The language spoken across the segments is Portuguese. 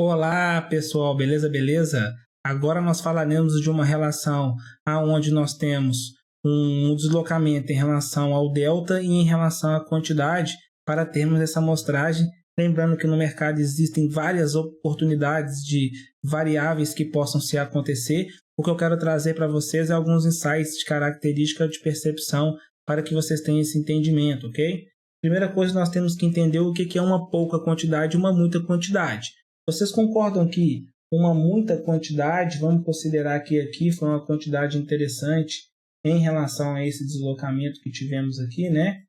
Olá, pessoal, beleza, beleza? Agora nós falaremos de uma relação aonde nós temos um deslocamento em relação ao delta e em relação à quantidade para termos essa amostragem. Lembrando que no mercado existem várias oportunidades de variáveis que possam se acontecer. O que eu quero trazer para vocês é alguns insights de característica de percepção para que vocês tenham esse entendimento, ok? Primeira coisa, nós temos que entender o que é uma pouca quantidade e uma muita quantidade. Vocês concordam que uma muita quantidade, vamos considerar que aqui foi uma quantidade interessante em relação a esse deslocamento que tivemos aqui, né?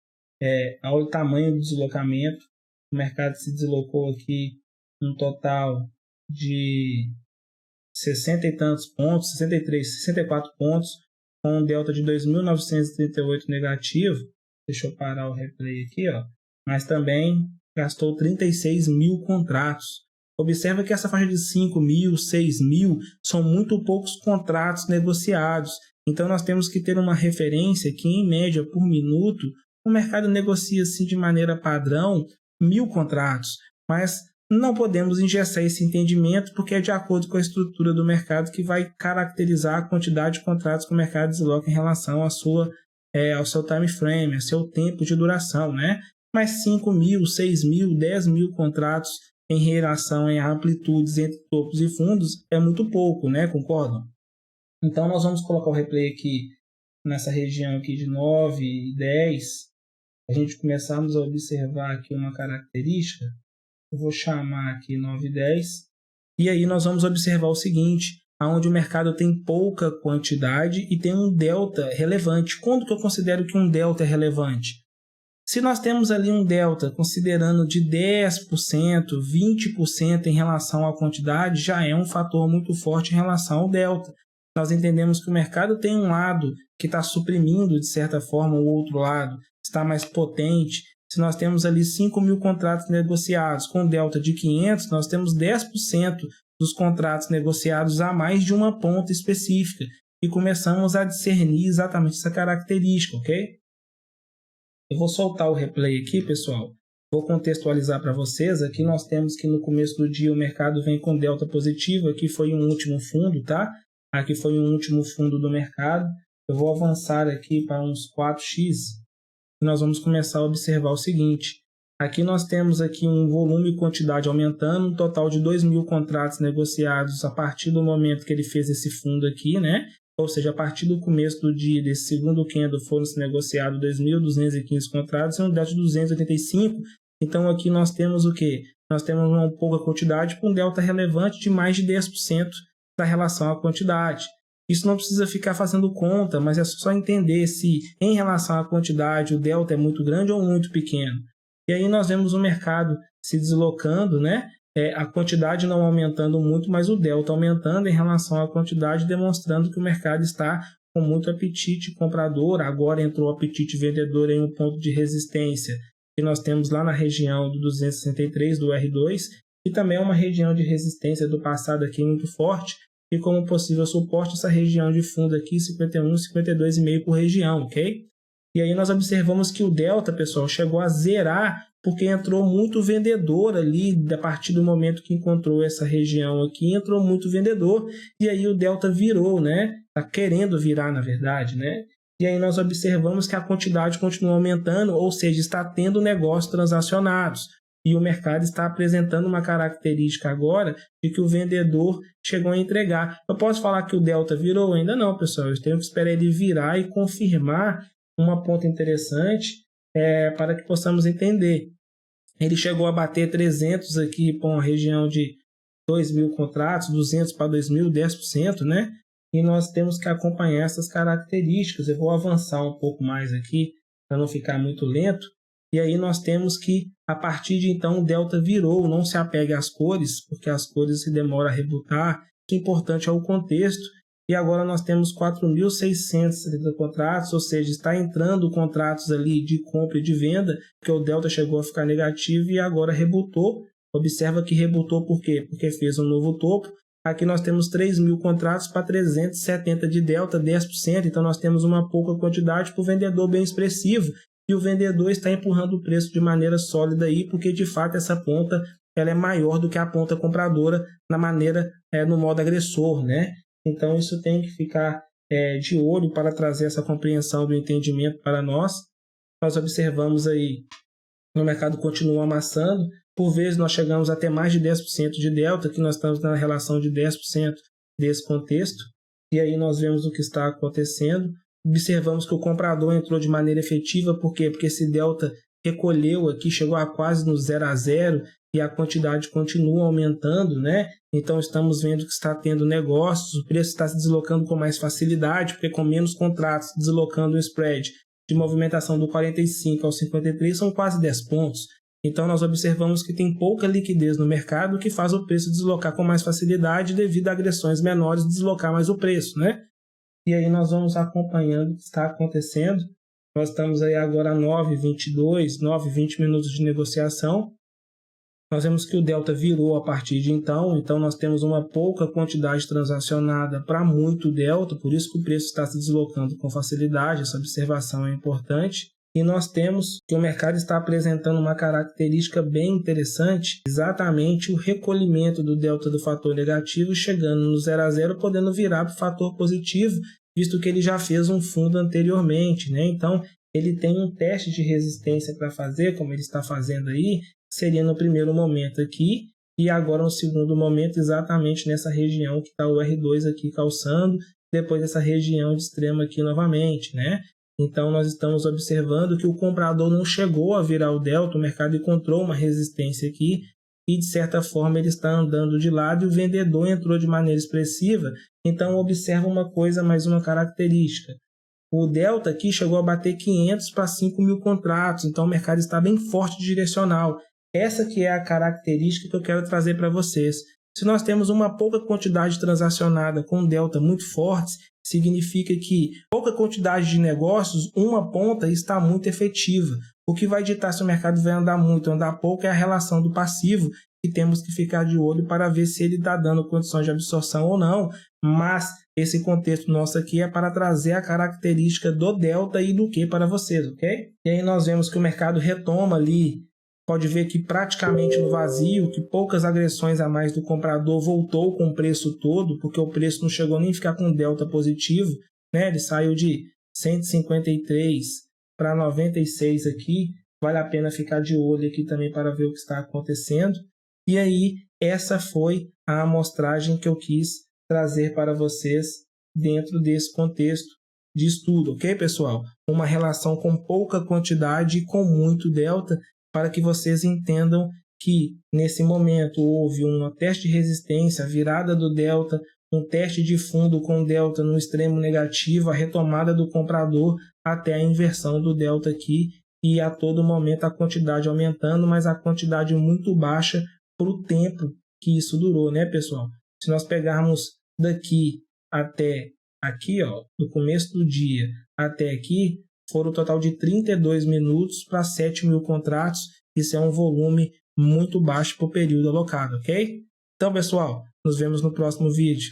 Olha o tamanho do deslocamento. O mercado se deslocou aqui um total de 60 e tantos pontos, 63, 64 pontos, com um delta de 2.938 negativo. Deixa eu parar o replay aqui, ó. Mas também gastou 36 mil contratos. Observa que essa faixa de 5 mil, 6 mil são muito poucos contratos negociados. Então, nós temos que ter uma referência que, em média, por minuto, o mercado negocia assim, de maneira padrão 1.000 contratos. Mas não podemos engessar esse entendimento porque é de acordo com a estrutura do mercado que vai caracterizar a quantidade de contratos que o mercado desloca em relação ao seu time frame, ao seu tempo de duração, né? Mas 5 mil, 6 mil, 10 mil contratos em relação a amplitudes entre topos e fundos é muito pouco, né? Concordam? Então, nós vamos colocar o replay aqui nessa região aqui de 9 e 10. A gente começamos a observar aqui uma característica. Eu vou chamar aqui 9 e 10. E aí nós vamos observar o seguinte, onde o mercado tem pouca quantidade e tem um delta relevante. Quando que eu considero que um delta é relevante? Se nós temos ali um delta considerando de 10%, 20% em relação à quantidade, já é um fator muito forte em relação ao delta. Nós entendemos que o mercado tem um lado que está suprimindo, de certa forma, o outro lado está mais potente. Se nós temos ali 5 mil contratos negociados com delta de 500, nós temos 10% dos contratos negociados a mais de uma ponta específica e começamos a discernir exatamente essa característica, ok? Eu vou soltar o replay aqui, pessoal. Vou contextualizar para vocês. Aqui nós temos que no começo do dia o mercado vem com delta positivo. Aqui foi um último fundo, tá? Aqui foi um último fundo do mercado. Eu vou avançar aqui para uns 4x. E nós vamos começar a observar o seguinte. Aqui nós temos aqui um volume e quantidade aumentando. Um total de 2.000 contratos negociados a partir do momento que ele fez esse fundo aqui, né? Ou seja, a partir do começo do dia desse segundo candle foram negociados 2.215 contratos e um delta de 285. Então aqui nós temos o quê? Nós temos uma pouca quantidade com um delta relevante de mais de 10% da relação à quantidade. Isso não precisa ficar fazendo conta, mas é só entender se em relação à quantidade o delta é muito grande ou muito pequeno. E aí nós vemos o mercado se deslocando, né? A quantidade não aumentando muito, mas o delta aumentando em relação à quantidade, demonstrando que o mercado está com muito apetite comprador. Agora entrou o apetite vendedor em um ponto de resistência que nós temos lá na região do 263 do R2 e também é uma região de resistência do passado aqui muito forte e como possível suporte essa região de fundo aqui 51, 52,5 por região, ok? E aí nós observamos que o delta, pessoal, chegou a zerar porque entrou muito vendedor ali, a partir do momento que encontrou essa região aqui, entrou muito vendedor, e aí o delta virou, né? Está querendo virar, na verdade, né? E aí nós observamos que a quantidade continua aumentando, ou seja, está tendo negócios transacionados. E o mercado está apresentando uma característica agora de que o vendedor chegou a entregar. Eu posso falar que o delta virou? Ainda não, pessoal. Eu tenho que esperar ele virar e confirmar uma ponta interessante para que possamos entender. Ele chegou a bater 300 aqui para uma região de 2.000 contratos, 200 para 2.000, 10%, né? E nós temos que acompanhar essas características. Eu vou avançar um pouco mais aqui para não ficar muito lento. E aí nós temos que, a partir de então, o delta virou. Não se apegue às cores, porque as cores se demoram a rebutar. O que é importante é o contexto. E agora nós temos 4.670 contratos, ou seja, está entrando contratos ali de compra e de venda, porque o delta chegou a ficar negativo e agora rebutou. Observa que rebutou por quê? Porque fez um novo topo. Aqui nós temos 3.000 contratos para 370 de delta, 10%. Então nós temos uma pouca quantidade para o vendedor bem expressivo. E o vendedor está empurrando o preço de maneira sólida aí, porque de fato essa ponta ela é maior do que a ponta compradora no modo agressor, né? Então isso tem que ficar de olho para trazer essa compreensão do entendimento para nós. Nós observamos aí o mercado continua amassando, por vezes nós chegamos até mais de 10% de delta, que nós estamos na relação de 10% desse contexto, e aí nós vemos o que está acontecendo. Observamos que o comprador entrou de maneira efetiva, por quê? Porque esse delta recolheu aqui, chegou a quase no 0 a 0 e a quantidade continua aumentando, né? Então estamos vendo que está tendo negócios, o preço está se deslocando com mais facilidade, porque com menos contratos deslocando o spread de movimentação do 45 ao 53 são quase 10 pontos. Então nós observamos que tem pouca liquidez no mercado, que faz o preço deslocar com mais facilidade devido a agressões menores deslocar mais o preço, né? E aí nós vamos acompanhando o que está acontecendo. Nós estamos aí agora a 9h22, 9h20 minutos de negociação. Nós vemos que o delta virou a partir de então nós temos uma pouca quantidade transacionada para muito delta, por isso que o preço está se deslocando com facilidade, essa observação é importante. E nós temos que o mercado está apresentando uma característica bem interessante, exatamente o recolhimento do delta do fator negativo, chegando no 0 a 0, podendo virar para o fator positivo, visto que ele já fez um fundo anteriormente, né? Então, ele tem um teste de resistência para fazer, como ele está fazendo aí, seria no primeiro momento aqui, e agora no segundo momento exatamente nessa região que está o R2 aqui calçando, depois dessa região de extremo aqui novamente, né? Então nós estamos observando que o comprador não chegou a virar o delta, o mercado encontrou uma resistência aqui, e de certa forma ele está andando de lado e o vendedor entrou de maneira expressiva. Então observa uma coisa, mais uma característica. O delta aqui chegou a bater 500 para 5 mil contratos, então o mercado está bem forte direcional. Essa que é a característica que eu quero trazer para vocês. Se nós temos uma pouca quantidade transacionada com delta muito fortes, significa que pouca quantidade de negócios, uma ponta está muito efetiva. O que vai ditar se o mercado vai andar muito ou andar pouco é a relação do passivo, que temos que ficar de olho para ver se ele está dando condições de absorção ou não. Mas esse contexto nosso aqui é para trazer a característica do delta e do Q para vocês, ok? E aí nós vemos que o mercado retoma ali, pode ver que praticamente no vazio, que poucas agressões a mais do comprador, voltou com o preço todo, porque o preço não chegou nem a ficar com delta positivo, né? Ele saiu de 153 para 96 aqui, vale a pena ficar de olho aqui também para ver o que está acontecendo. E aí, essa foi a amostragem que eu quis trazer para vocês dentro desse contexto de estudo, ok, pessoal? Uma relação com pouca quantidade e com muito delta, para que vocês entendam que nesse momento houve um teste de resistência, a virada do delta, um teste de fundo com delta no extremo negativo, a retomada do comprador até a inversão do delta aqui, e a todo momento a quantidade aumentando, mas a quantidade muito baixa para o tempo que isso durou, né, pessoal? Se nós pegarmos daqui até aqui, ó, do começo do dia até aqui, foram um total de 32 minutos para 7 mil contratos. Isso é um volume muito baixo para o período alocado, ok? Então, pessoal, nos vemos no próximo vídeo.